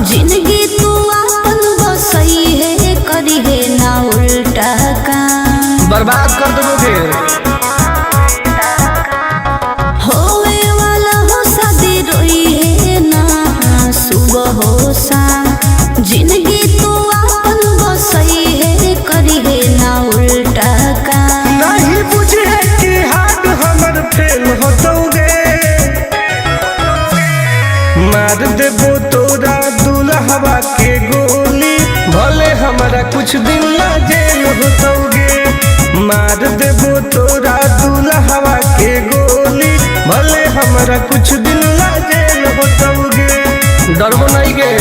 जिंदगी तू अपन बसई है करी है ना उल्टा काम बर्बाद कर दोगे। होवे वाला हो शादी रोई है ना सुबह हो शाम जिंदगी तू अपन बसई है करी है ना उल्टा काम नहीं बुझे कि हाथ हमर फेल होतोगे मार देबो तोरा दुल्हवा के गोली भले हमारा कुछ दिन ला जेल होतोगे मार देबो तोरा दुल्हवा के गोली भले हमारा कुछ दिन ला जेल होतोगे डरबो नहीं के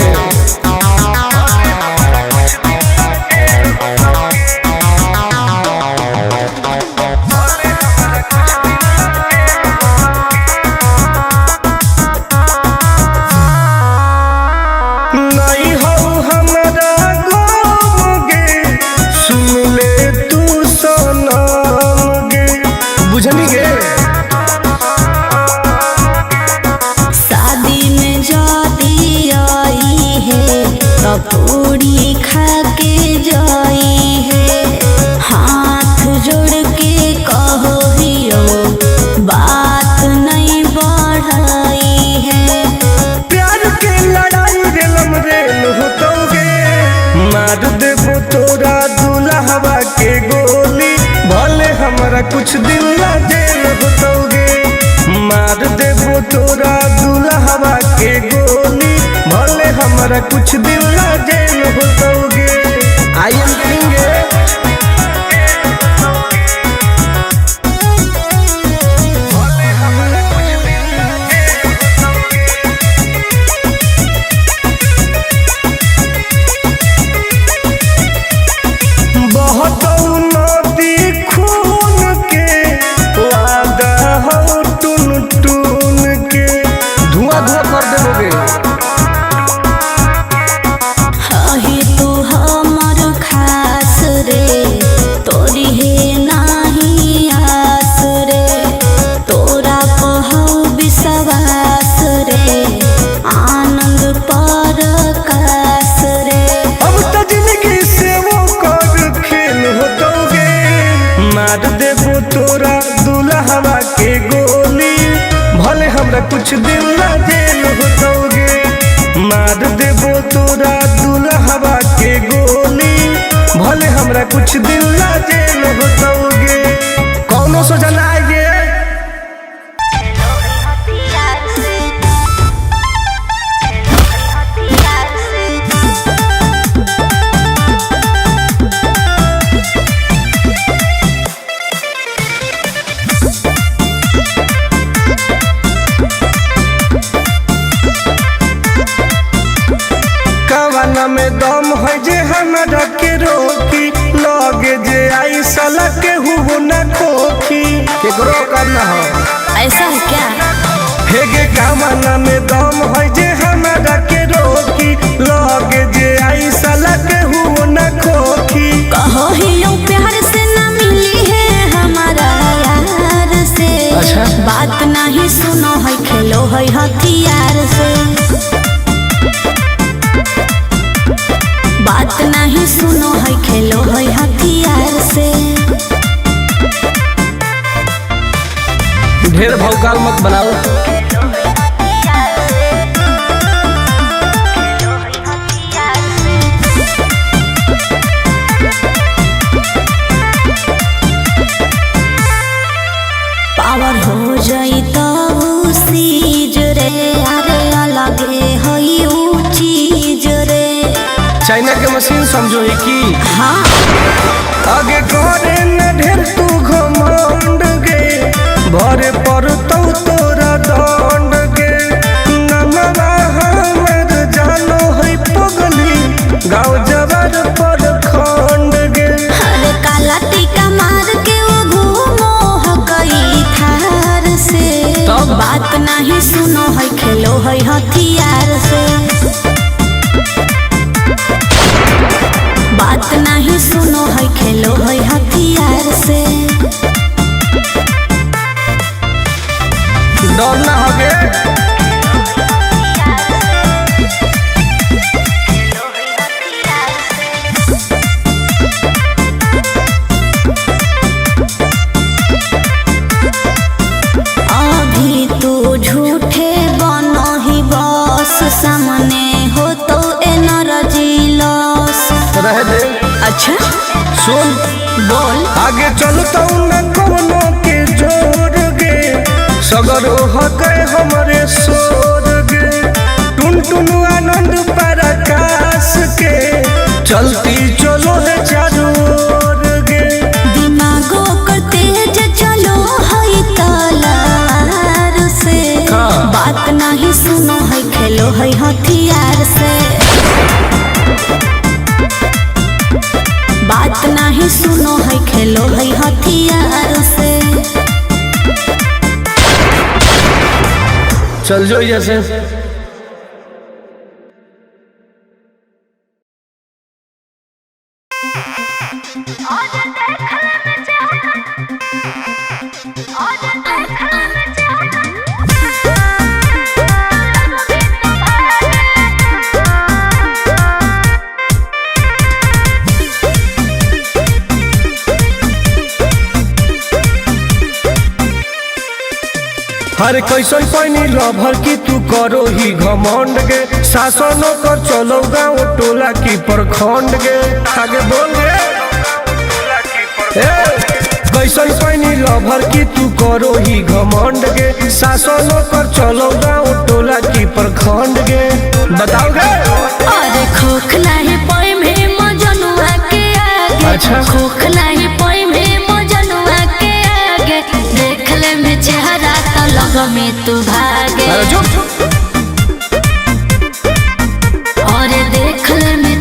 शादी में जाती आई है तो पूरी खा के जाई है हाथ जोड़ के कहो हियो बात नहीं बढ़ाई है प्यार के लड़ाई रेलम रेल होतोगे मार देबो तोरा दुल्हवा के गोली भले हमारा कुछ दिन ला जेल होतोगे मार देबो तोरा दुल्हवा के गोली भले हमारा कुछ दिन ला जेल होतोगे आई एम करेंगे मार देबो तोरा दुल्हवा के गोली भले हमरा कुछ दिन ला जेल होतोगे मार देबो तोरा दुल्हवा के गोली भले हमरा कुछ दिन ला जेल होतोगे कौनो सोचा ना आएगे में दम है जे हमरा के रोकी लगे जे आई साला के हुओ ना खोखी केकरो करना हो ऐसा है क्या हेगे कामना में दम है जे हमरा के रोकी लगे जे आई साला के हुओ ना खोखी कहो हियो प्यार से ना मिली है हमारा यार से अच्छा बात नहीं सुनो है खेलो है हथियार से बात नहीं सुनो है खेलो है हथियार से ढेर भौकाल मत बनाओ पावर हो जाई तो सीज रे अरे अलगे है ऊ चीज रे चाइना के मशीन समझो है कि हाँ आगे करे न ढेर तू घमंड गे भरे पर तो तोरा दंड गे नमवा हमर जानो है पगली गाँव जबर पर खंड गे अरे काला टीका मार के वो घूमो हकई थार से तब बात नहीं सुनो है खेलो है हथियार से बात नहीं सुनो है खेलो है हथियार से डरना हो गे बोल आगे चलता न कोनो के जोर गे सगरो हके हमरे सोर गे टुन टुन आनंद पराकाश के चलती चलो है चारों ओर गे दिमागो करते चलो है तलार से बात नहीं सुनो है खेलो है हथियार से बात नहीं सुनो है खेलो है हथियार से चल जो जैसे हरे कैसन पैनी लभर की तू करो ही घमंड गे शासनों कर चलो गाँव टोला की प्रखंड गे आगे बोल गे कैसन पैनी लभर की तू करो ही घमंड गे शासनों कर चलो गाँव टोला की प्रखंड गे बताओ गे अरे खोखला है पोई में मजनुआ के आगे अच्छा खोखला है पोई में मजनुआ के आगे देख ले में चेहरा तो लग में तू भागे अरे जो और देख ले में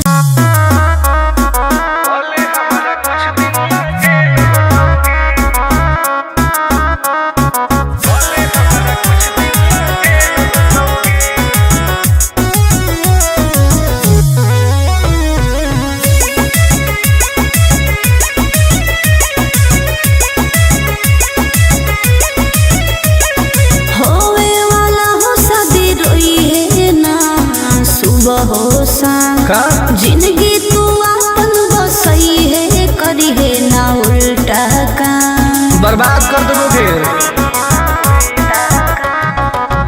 का जिंदगी तू अपन बसई है करी है ना उल्टा काम बर्बाद कर दोगे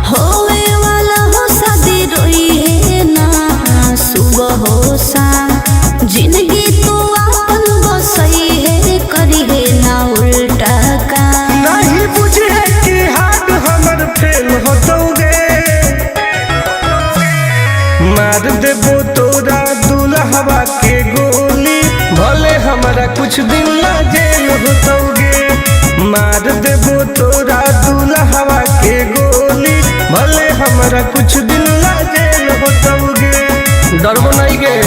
होवे वाला हो शादी रोई है ना सुबह हो शाम जिंदगी तू अपन बसई है करी है ना उल्टा काम नहीं बुझे कि हाथ हमर फेल होतोगे मार देबो तोरा दुल्हवा के गोली भले हमारा कुछ दिन ला जेल होतोगे मार देबो तोरा दुल्हवा के गोली भले हमारा कुछ दिन ला जेल होतोगे डरबो नहीं गे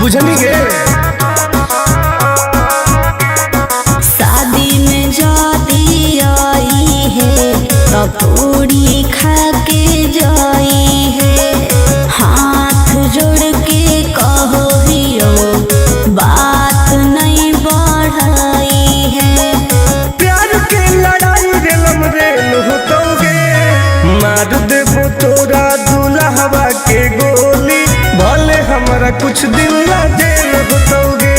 बुझनी गे शादी में जाती आई है तो पूरी खा के जाई है हाथ जोड़ के कहो हियो बात नहीं बढ़ाई है प्यार के लड़ाई रेलम रेल होतोगे मार देबो तोरा दुल्हवा के गोली भले हमारा कुछ दिन ला जेल होतोगे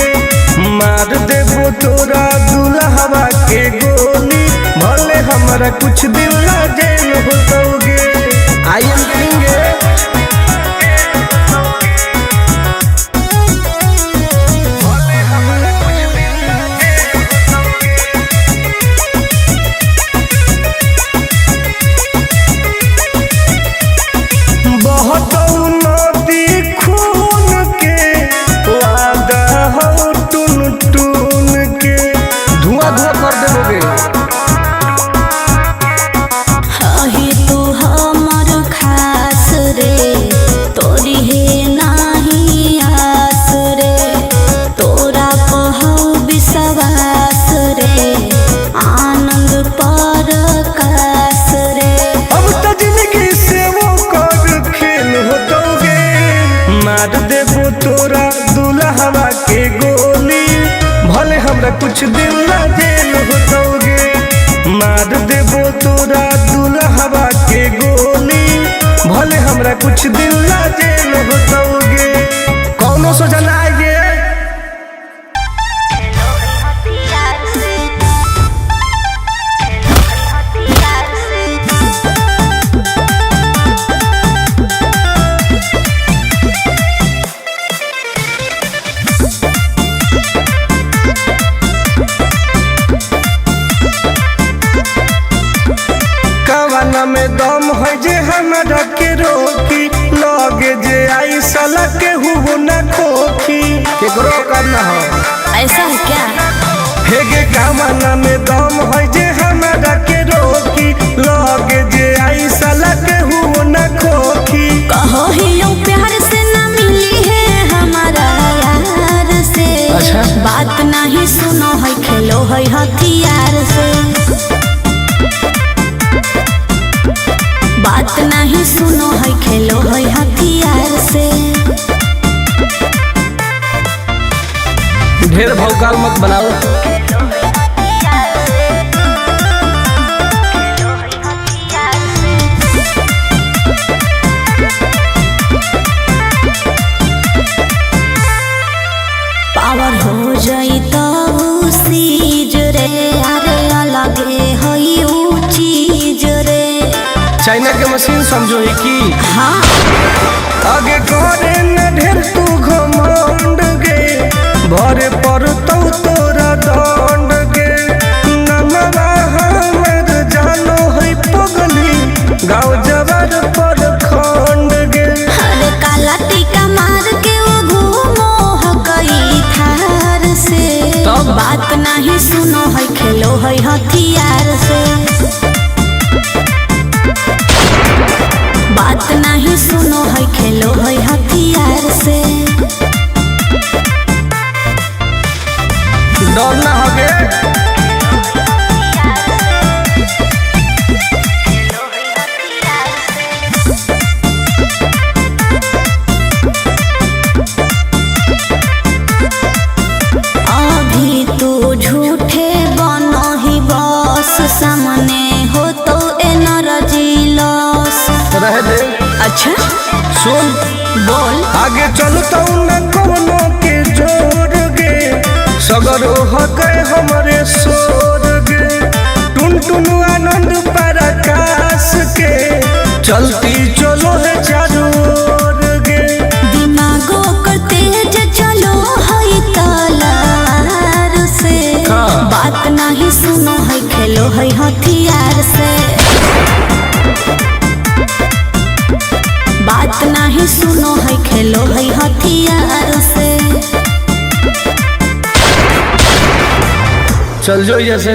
मार देबो तोरा दुल्हवा के गोली भले हमारा कुछ दिन ला जेल होतोगे आई एम किंग तो हमर खा है जे हमारा के रोकी लगे जे आई साला के हुओ न खोखी केकरो करना हो ऐसा है क्या? हेगे कामना में दम है जे हमारा के रोकी लगे जे आई साला के हुओ न खोखी कहो ही प्यार से न मिली है हमारा यार से। अच्छा। बात नहीं सुनो है खेलो है हथियार से। बात नहीं सुनो है खेलो है हथियार से। ढेर भौकाल मत बनाओ। पावर हो जाई तो सीज रे अरे अलगे हई ऊ चीज रे। चाइना के मशीन समझो है कि हाँ आगे करे न ढेर तू घमंड गे भरे पर तो तोरा दंड गे नमवा हमर जानो है पगली गाँव जवार पर खंड गे अरे काला टीका मार के वो घूमो हकई थार से। तब? बात नहीं सुनो है खेलो है हथियार से। बात नहीं सुनो है खेलो है हथियार से। डर ना होगे अभी तू झूठे बनो ही बस सामने हो तो एनर्जी लॉस। रह दे अच्छा सुन बोल। आगे चलता न कोनो के जोर गे सगर हो गए हमारे सोर गे टुन टुन आनंद पराकाश के चलती चलो है चारों ओर गे दिमागो कर तेज चलो है तलवार से। हाँ। बात नहीं सुनो है खेलो है हथियार से। बात नहीं सुनो है खेलो है हथियार से। चल जो जैसे